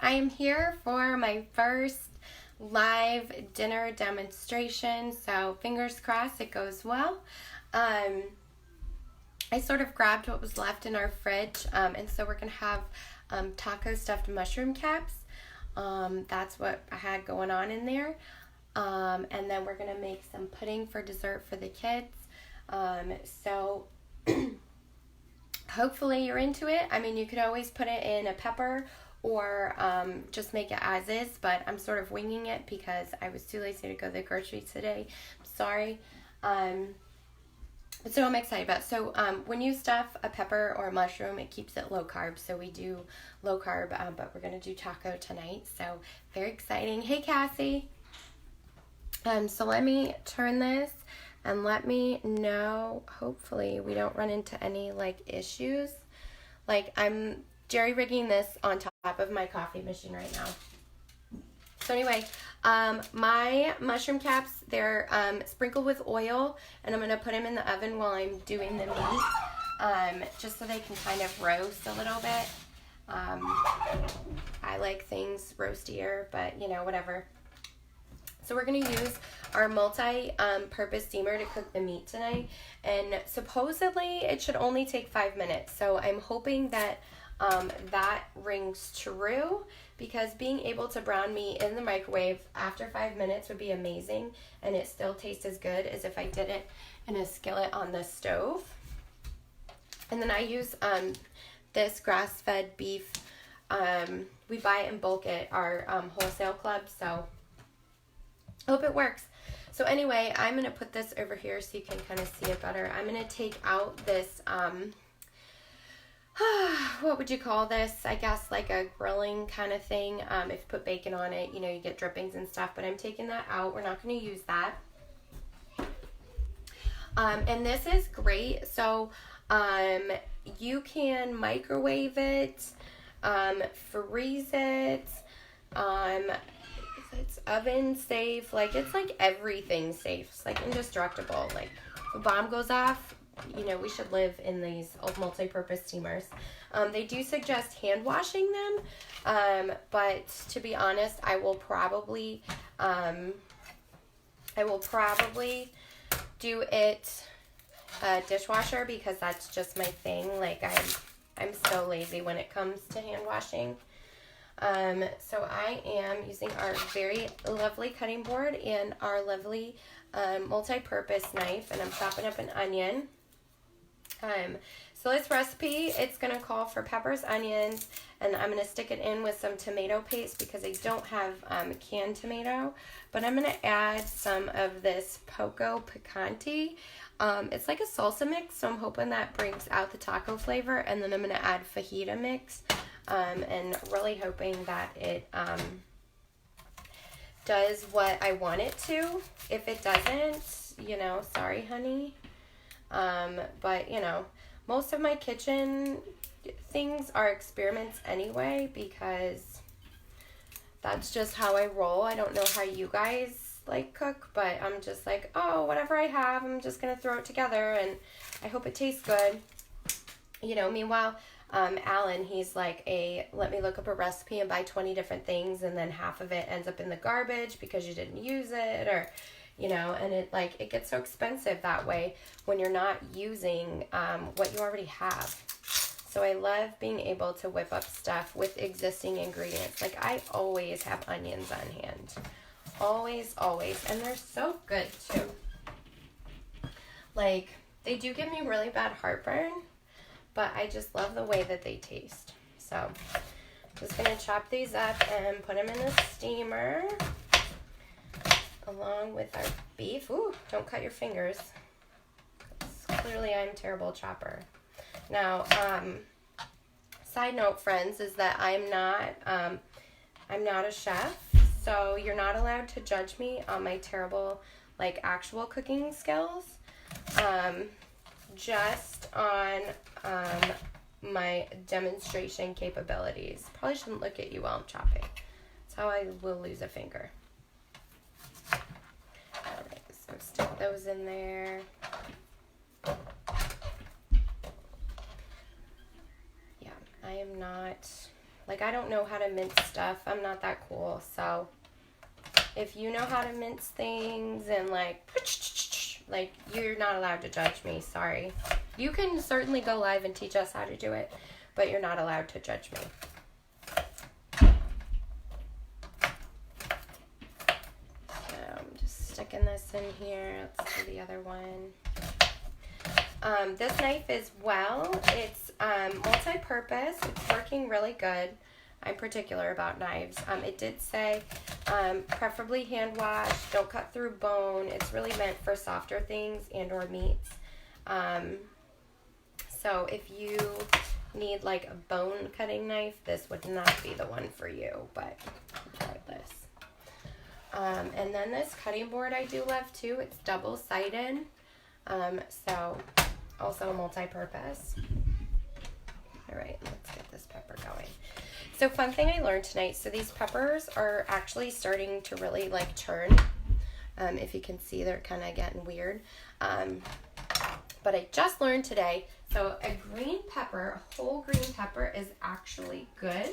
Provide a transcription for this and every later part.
I am here for my first live dinner demonstration, so fingers crossed it goes well. I sort of grabbed what was left in our fridge, and so we're going to have taco stuffed mushroom caps. That's what I had going on in there. And then we're going to make some pudding for dessert for the kids. So hopefully you're into it. I mean, you could always put it in a pepper or just make it as is, but I'm sort of winging it because I was too lazy to go to the groceries today. I'm sorry. So I'm excited about it. So when you stuff a pepper or a mushroom, it keeps it low carb. So we do low carb, but we're going to do taco tonight. So very exciting. Hey, Cassie. So let me turn this and let me know. Hopefully we don't run into any issues. I'm jerry rigging this on top of my coffee machine right now. So anyway, my mushroom caps, they're sprinkled with oil, and I'm going to put them in the oven while I'm doing the meat, just so they can kind of roast a little bit. I like things roastier, but whatever. So we're going to use our multi-purpose steamer to cook the meat tonight, and supposedly it should only take 5 minutes. So I'm hoping that that rings true, because being able to brown meat in the microwave after 5 minutes would be amazing, and it still tastes as good as if I did it in a skillet on the stove. And then I use this grass-fed beef. We buy it in bulk at our wholesale club, so I hope it works. So anyway, I'm going to put this over here so you can kind of see it better. I'm going to take out this what would you call this? I guess like a grilling kind of thing. If you put bacon on it, you get drippings and stuff, but I'm taking that out. We're not going to use that. And this is great. So you can microwave it, freeze it, it's oven safe. It's everything safe. It's indestructible. If a bomb goes off, we should live in these multi-purpose steamers. They do suggest hand washing them, but to be honest, I will probably do it dishwasher, because that's just my thing. I'm so lazy when it comes to hand washing. So I am using our very lovely cutting board and our lovely multi-purpose knife, and I'm chopping up an onion. So this recipe, it's going to call for peppers, onions, and I'm going to stick it in with some tomato paste because I don't have canned tomato. But I'm going to add some of this Poco Picante. It's like a salsa mix, so I'm hoping that brings out the taco flavor. And then I'm going to add fajita mix, and really hoping that it does what I want it to. If it doesn't, sorry, honey. But most of my kitchen things are experiments anyway, because that's just how I roll. I don't know how you guys cook, but I'm just oh, whatever I have, I'm just gonna throw it together, and I hope it tastes good. Meanwhile, Alan, he's let me look up a recipe and buy 20 different things, and then half of it ends up in the garbage because you didn't use it, or and it gets so expensive that way when you're not using what you already have. So I love being able to whip up stuff with existing ingredients. I always have onions on hand. Always, always. And they're so good too. They do give me really bad heartburn, but I just love the way that they taste. So I'm just going to chop these up and put them in the steamer, along with our beef. Ooh, don't cut your fingers. Clearly I'm a terrible chopper. Now, side note, friends, is that I'm not a chef, so you're not allowed to judge me on my terrible, actual cooking skills. Just on my demonstration capabilities. Probably shouldn't look at you while I'm chopping. That's how I will lose a finger. Alright, so stick those in there. Yeah, I am not Like, I don't know how to mince stuff. I'm not that cool. So if you know how to mince things and like you're not allowed to judge me. Sorry. You can certainly go live and teach us how to do it, but you're not allowed to judge me. So I'm just sticking this in here. Let's do the other one. This knife is it's multi-purpose. It's working really good. I'm particular about knives. It did say preferably hand washed, don't cut through bone. It's really meant for softer things and or meats. So if you need like a bone cutting knife, this would not be the one for you, but try this. And then this cutting board I do love too. It's double-sided. So also multi-purpose. All right, let's get this pepper going. So fun thing I learned tonight, so these peppers are actually starting to really like turn. If you can see, they're kind of getting weird. But I just learned today, so a green pepper, a whole green pepper is actually good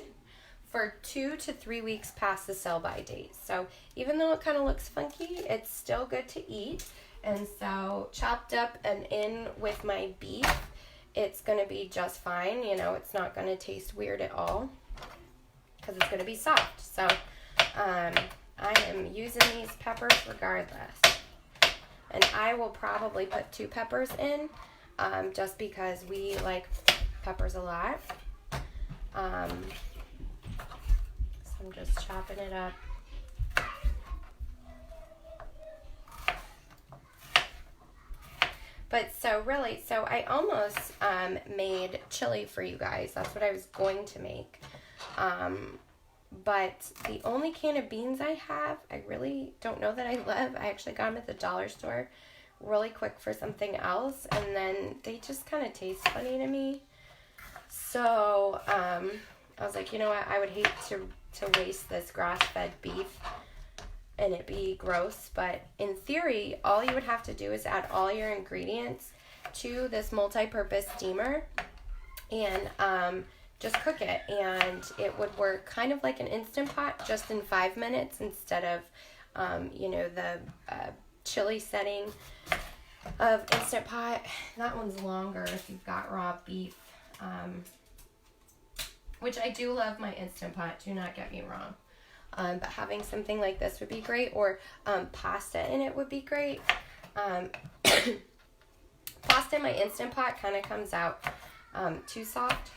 for 2 to 3 weeks past the sell-by date. So even though it kind of looks funky, it's still good to eat. And so chopped up and in with my beef, it's going to be just fine. You know, it's not going to taste weird at all because it's going to be soft. So I am using these peppers regardless. And I will probably put 2 peppers in just because we like peppers a lot. So I'm just chopping it up. But so I almost made chili for you guys. That's what I was going to make. But the only can of beans I have, I really don't know that I love. I actually got them at the dollar store really quick for something else. And then they just kind of taste funny to me. So I was like, you know what? I would hate to waste this grass-fed beef and it be gross, but in theory, all you would have to do is add all your ingredients to this multi-purpose steamer and just cook it, and it would work kind of like an Instant Pot, just in 5 minutes instead of, you know, the chili setting of Instant Pot. That one's longer if you've got raw beef, which I do love my Instant Pot, do not get me wrong. But having something like this would be great, or pasta in it would be great. Pasta in my Instant Pot kind of comes out too soft.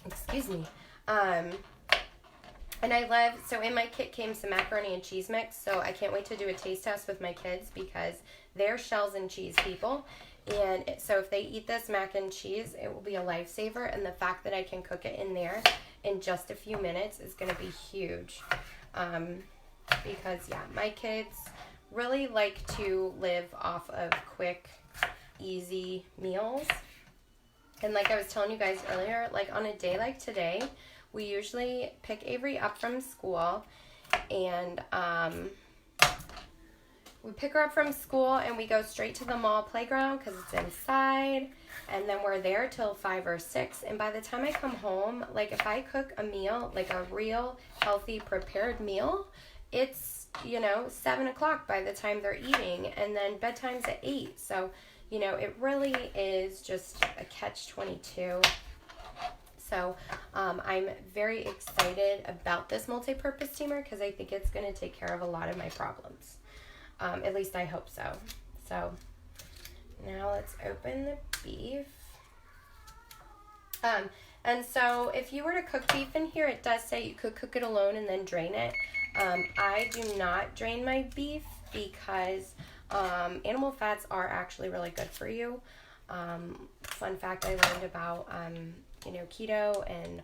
Excuse me. And I love, so in my kit came some macaroni and cheese mix, so I can't wait to do a taste test with my kids because they're shells and cheese people. And so if they eat this mac and cheese, it will be a lifesaver. And the fact that I can cook it in there in just a few minutes is going to be huge. Because, yeah, my kids really like to live off of quick, easy meals. And like I was telling you guys earlier, like on a day like today, we usually pick Avery up from school and we pick her up from school and we go straight to the mall playground because it's inside, and then we're there till 5 or 6. And by the time I come home, like if I cook a meal, like a real healthy prepared meal, it's, you know, 7 o'clock by the time they're eating, and then bedtime's at 8. So, you know, it really is just a catch-22. So I'm very excited about this multi-purpose steamer because I think it's going to take care of a lot of my problems. At least I hope so. So now let's open the beef. And so if you were to cook beef in here, it does say you could cook it alone and then drain it. I do not drain my beef because animal fats are actually really good for you. Fun fact I learned about, you know, keto and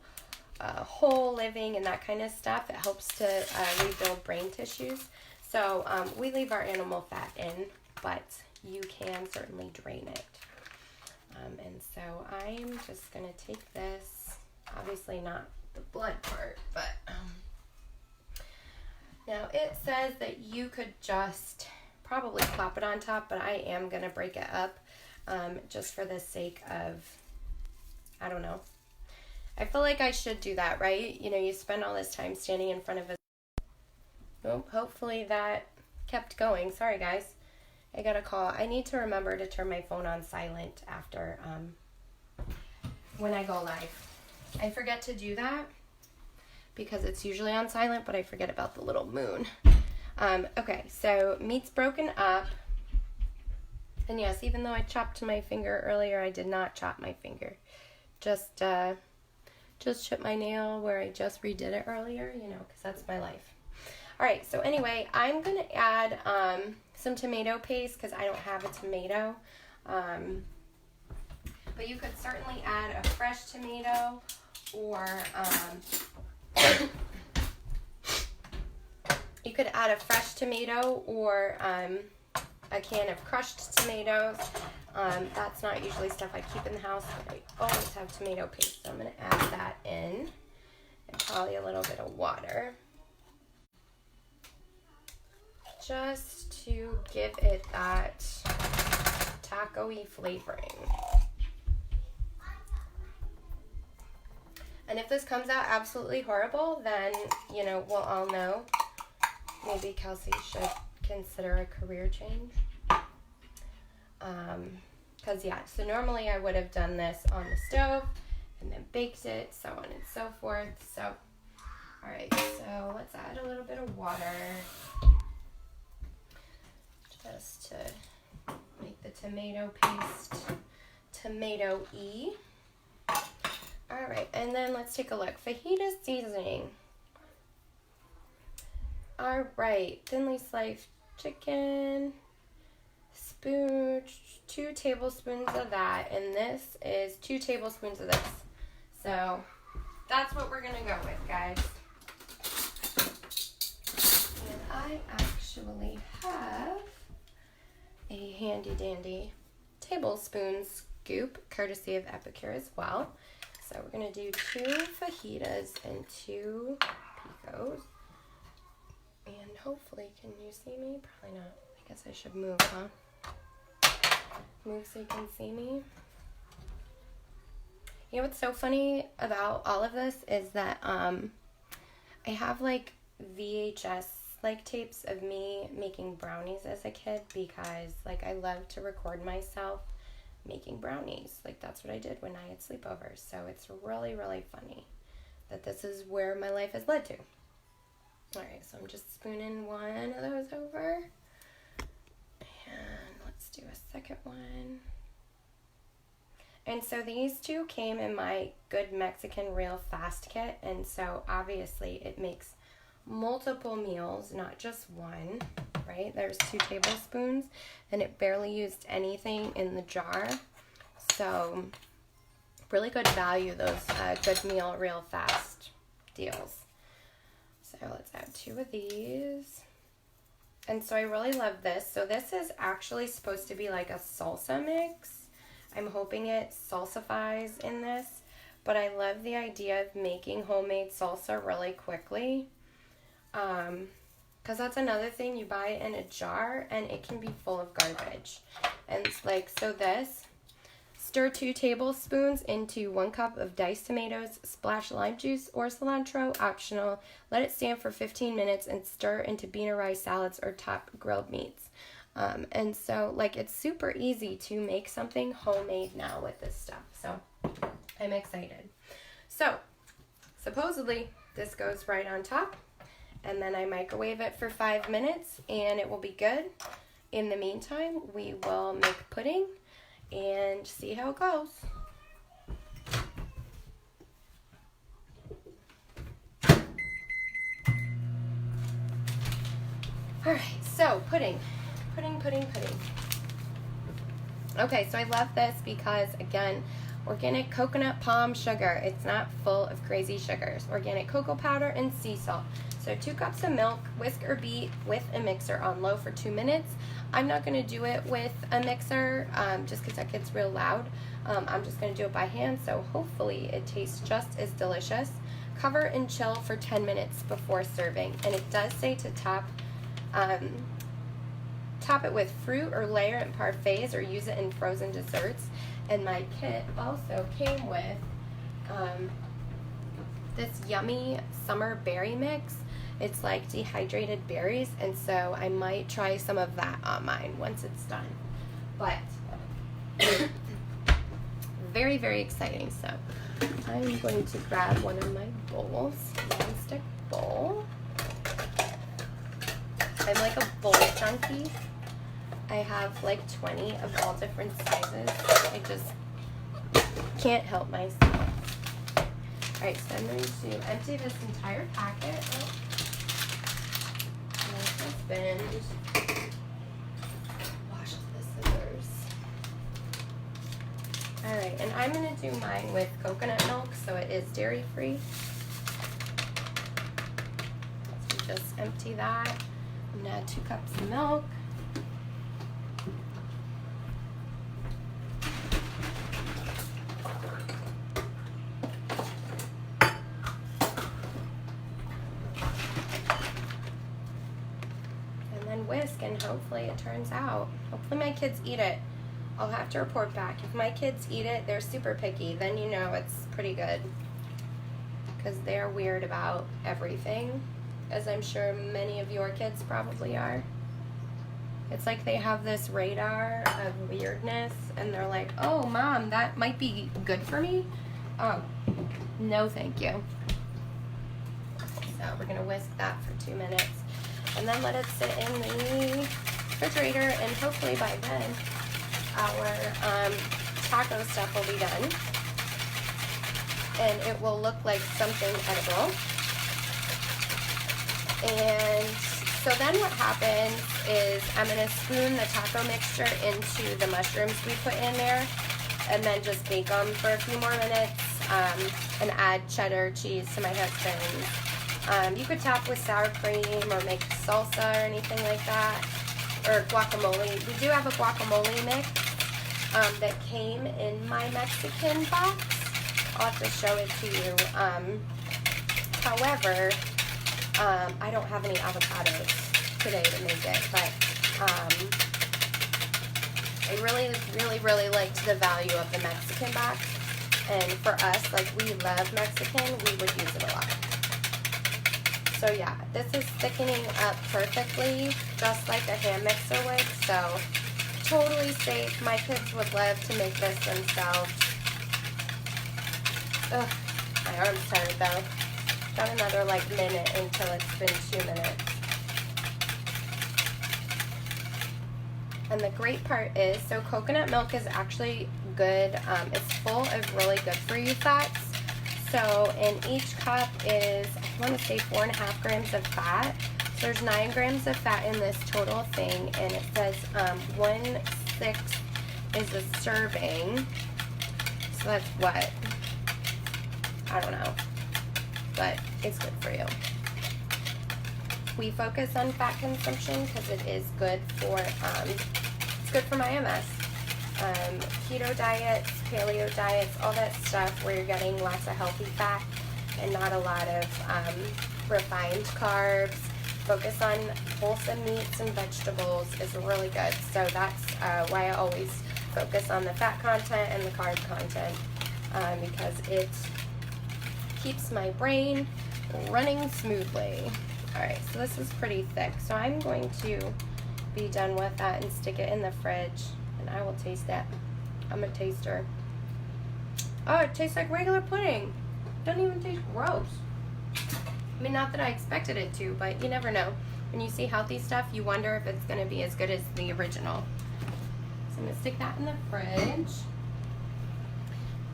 whole living and that kind of stuff. It helps to rebuild brain tissues. So we leave our animal fat in, but you can certainly drain it. And so I'm just going to take this, obviously not the blood part, but now it says that you could just probably plop it on top, but I am going to break it up just for the sake of, I don't know, I feel like I should do that, right? You know, you spend all this time standing in front of a... Oh, hopefully that kept going. Sorry, guys. I got a call. I need to remember to turn my phone on silent after, when I go live. I forget to do that because it's usually on silent, but I forget about the little moon. Okay, so meat's broken up. And yes, even though I chopped my finger earlier, I did not chop my finger. Just chipped my nail where I just redid it earlier, you know, because that's my life. All right, so anyway, I'm going to add some tomato paste because I don't have a tomato. But you could certainly add a fresh tomato or you could add a fresh tomato or a can of crushed tomatoes. That's not usually stuff I keep in the house, but I always have tomato paste. So I'm going to add that in and probably a little bit of water just to give it that taco-y flavoring. And if this comes out absolutely horrible, then, you know, we'll all know. Maybe Kelsey should consider a career change. Because, yeah, so normally I would have done this on the stove and then baked it, so on and so forth. So, all right, so let's add a little bit of water just to make the tomato paste tomato-y. All right, and then let's take a look. Fajita seasoning. All right, thinly sliced chicken, 2 tablespoons of that, and this is 2 tablespoons of this. So that's what we're gonna go with, guys. And I actually have a handy dandy tablespoon scoop, courtesy of Epicure as well. So we're gonna do 2 fajitas and 2 picos. And hopefully, can you see me? Probably not. I guess I should move, huh? Move so you can see me. You know what's so funny about all of this is that I have like VHS like tapes of me making brownies as a kid because like I love to record myself making brownies. Like that's what I did when I had sleepovers. So it's really, really funny that this is where my life has led to. Alright, so I'm just spooning one of those over. And let's do a second one. And so these 2 came in my Good Mexican Real Fast kit. And so obviously it makes multiple meals, not just one, right? There's 2 tablespoons and it barely used anything in the jar. So really good value, those Good Meal Real Fast deals. So let's add 2 of these. And so I really love this. So this is actually supposed to be like a salsa mix. I'm hoping it salsifies in this. But I love the idea of making homemade salsa really quickly. Because that's another thing. You buy it in a jar and it can be full of garbage. And it's like, so this. Stir 2 tablespoons into 1 cup of diced tomatoes, splash lime juice or cilantro, optional. Let it stand for 15 minutes and stir into bean or rice salads or top grilled meats. And so, like, it's super easy to make something homemade now with this stuff. So, I'm excited. So, supposedly, this goes right on top. And then I microwave it for 5 minutes and it will be good. In the meantime, we will make pudding and see how it goes. Alright, so pudding. Okay, so I love this because, again, organic coconut palm sugar. It's not full of crazy sugars. Organic cocoa powder and sea salt. So 2 cups of milk, whisk or beat with a mixer on low for 2 minutes. I'm not going to do it with a mixer just because that gets real loud. I'm just going to do it by hand, so hopefully it tastes just as delicious. Cover and chill for 10 minutes before serving. And it does say to top it with fruit or layer it in parfaits or use it in frozen desserts. And my kit also came with this yummy summer berry mix. It's like dehydrated berries, and so I might try some of that on mine once it's done. But very, very exciting. So I'm going to grab one of my bowls, non-stick bowl. I'm like a bowl junkie. I have like 20 of all different sizes. I just can't help myself. Alright, so I'm going to empty this entire packet. My husband washed the scissors. Alright, and I'm going to do mine with coconut milk, so it is dairy free. So just empty that. I'm going to add 2 cups of milk. Whisk, and hopefully it turns out. Hopefully my kids eat it. I'll have to report back. If my kids eat it, they're super picky, then you know it's pretty good. Because they're weird about everything, as I'm sure many of your kids probably are. It's like they have this radar of weirdness, and they're like, oh, Mom, that might be good for me? Oh, no thank you. So we're going to whisk that for 2 minutes. And then let it sit in the refrigerator, and hopefully by then our taco stuff will be done. And it will look like something edible. And so then what happens is I'm going to spoon the taco mixture into the mushrooms we put in there, and then just bake them for a few more minutes, and add cheddar cheese to my husband's. You could top with sour cream or make salsa or anything like that, or guacamole. We do have a guacamole mix that came in my Mexican box. I'll have to show it to you. However, I don't have any avocados today to make it, but I really liked the value of the Mexican box, and for us, like, we love Mexican, we would use it a lot. So yeah, this is thickening up perfectly, just like a hand mixer would, so totally safe. My kids would love to make this themselves. Ugh, my arm's tired though. Got another like minute until it's been 2 minutes. And the great part is, so coconut milk is actually good. It's full of really good for you fats. So in each cup is, I want to say 4.5 grams of fat. So there's 9 grams of fat in this total thing, and it says 1/6 is a serving. So that's what? I don't know, but it's good for you. We focus on fat consumption because it is good for it's good for my MS. Keto diets, paleo diets, all that stuff where you're getting lots of healthy fat and not a lot of refined carbs. Focus on wholesome meats and vegetables is really good. So that's why I always focus on the fat content and the carb content, because it keeps my brain running smoothly. Alright, so this is pretty thick. So I'm going to be done with that and stick it in the fridge, and I will taste that. I'm a taster. Oh, it tastes like regular pudding. Doesn't even taste gross. I mean, not that I expected it to, but you never know. When you see healthy stuff, you wonder if it's going to be as good as the original. So I'm going to stick that in the fridge.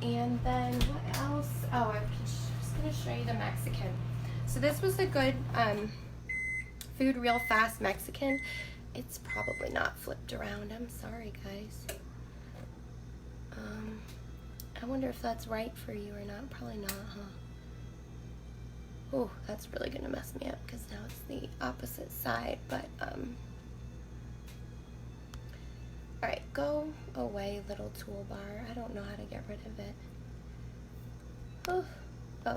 And then what else? Oh, I'm just going to show you the Mexican. So this was a good food real fast Mexican. It's probably not flipped around. I'm sorry, guys. I wonder if that's right for you or not. Probably not, huh? Oh, that's really gonna mess me up because now it's the opposite side. But all right, go away, little toolbar. I don't know how to get rid of it. Oh,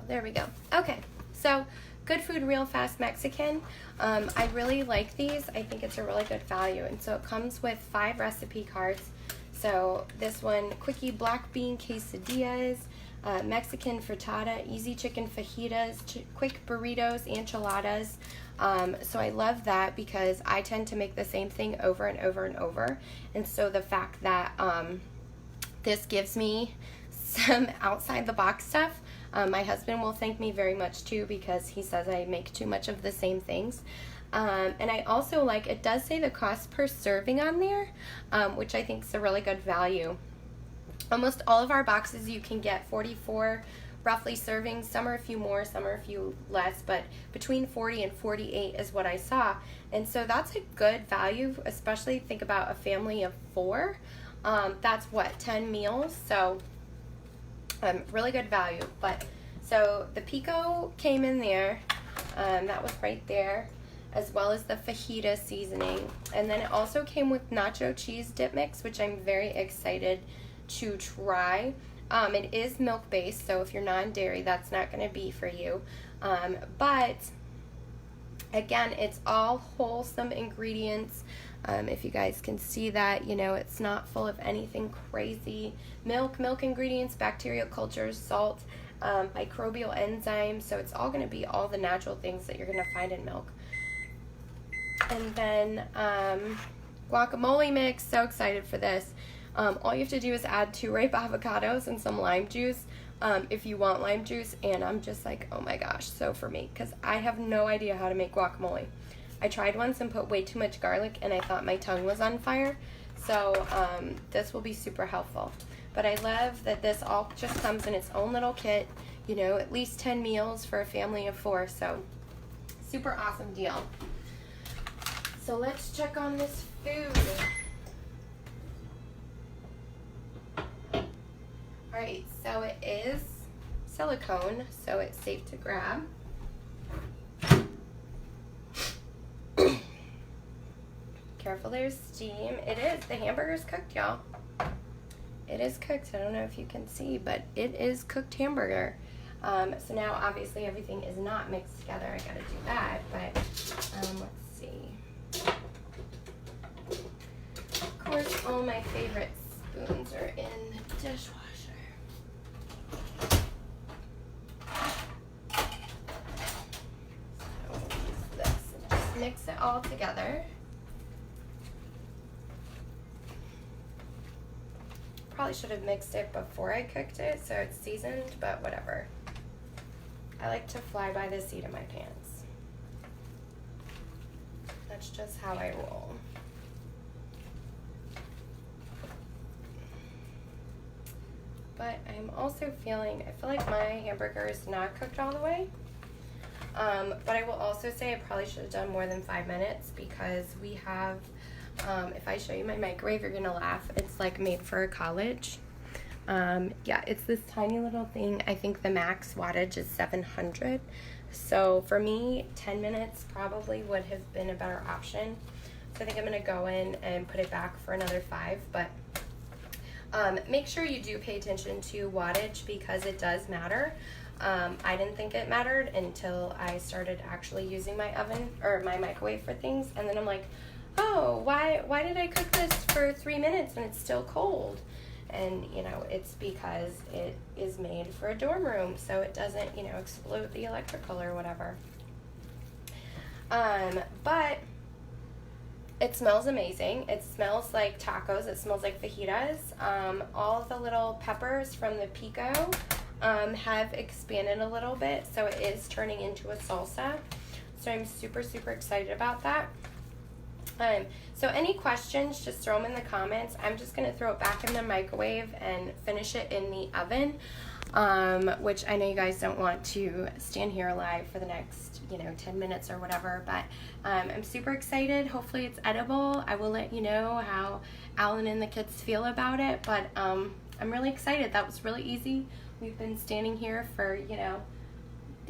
there we go. Okay, so good food, real fast Mexican. I really like these. I think it's a really good value, and so it comes with 5 recipe cards. So this one, quickie black bean quesadillas, Mexican frittata, easy chicken fajitas, quick burritos, enchiladas. So I love that because I tend to make the same thing over and over and over. And so the fact that this gives me some outside the box stuff, my husband will thank me very much too, because he says I make too much of the same things. And I also like, it does say the cost per serving on there, which I think is a really good value. Almost all of our boxes you can get 44 roughly servings. Some are a few more, some are a few less, but between 40 and 48 is what I saw. And so that's a good value, especially think about a family of 4. That's what, 10 meals? So really good value. But so the pico came in there, that was right there, as well as the fajita seasoning. And then it also came with nacho cheese dip mix, which I'm very excited to try. It is milk based, so if you're non-dairy, that's not going to be for you. But again, it's all wholesome ingredients. If you guys can see that, you know, it's not full of anything crazy. Milk ingredients, bacterial cultures, salt, microbial enzymes. So it's all going to be all the natural things that you're going to find in milk. And then guacamole mix. So excited for this. All you have to do is add 2 ripe avocados and some lime juice, if you want lime juice. And I'm just like, oh my gosh, so for me, because I have no idea how to make guacamole. I tried once and put way too much garlic, and I thought my tongue was on fire. So this will be super helpful. But I love that this all just comes in its own little kit, you know, at least 10 meals for a family of 4. So super awesome deal. So let's check on this food. Alright, so it is silicone, so it's safe to grab. Careful, there's steam. It is. The hamburger's cooked, y'all. It is cooked. I don't know if you can see, but it is cooked hamburger. So now, obviously, everything is not mixed together. I gotta do that, but let's see. Of course, all my favorite spoons are in the dishwasher. So we'll use this and just mix it all together. Probably should have mixed it before I cooked it so it's seasoned, but whatever. I like to fly by the seat of my pants. That's just how I roll. But I'm also I feel like my hamburger is not cooked all the way. But I will also say I probably should have done more than 5 minutes, because we have, if I show you my microwave, you're gonna laugh. It's like made for college. Yeah, it's this tiny little thing. I think the max wattage is 700. So for me, 10 minutes probably would have been a better option. So I think I'm gonna go in and put it back for another 5, but make sure you do pay attention to wattage, because it does matter. I didn't think it mattered until I started actually using my oven or my microwave for things, and then I'm like, oh, why did I cook this for 3 minutes and it's still cold? And you know, it's because it is made for a dorm room, so it doesn't, you know, explode the electrical or whatever. But it smells amazing. It smells like tacos. It smells like fajitas. All the little peppers from the pico have expanded a little bit, so it is turning into a salsa. So I'm super, super excited about that. So any questions, just throw them in the comments. I'm just going to throw it back in the microwave and finish it in the oven, which I know you guys don't want to stand here alive for the next, 10 minutes or whatever, but I'm super excited. Hopefully it's edible. I will let you know how Alan and the kids feel about it, but I'm really excited. That was really easy. We've been standing here for,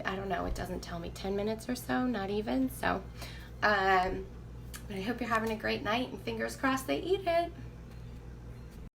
I don't know, it doesn't tell me, 10 minutes or so, not even. So, but I hope you're having a great night, and fingers crossed they eat it.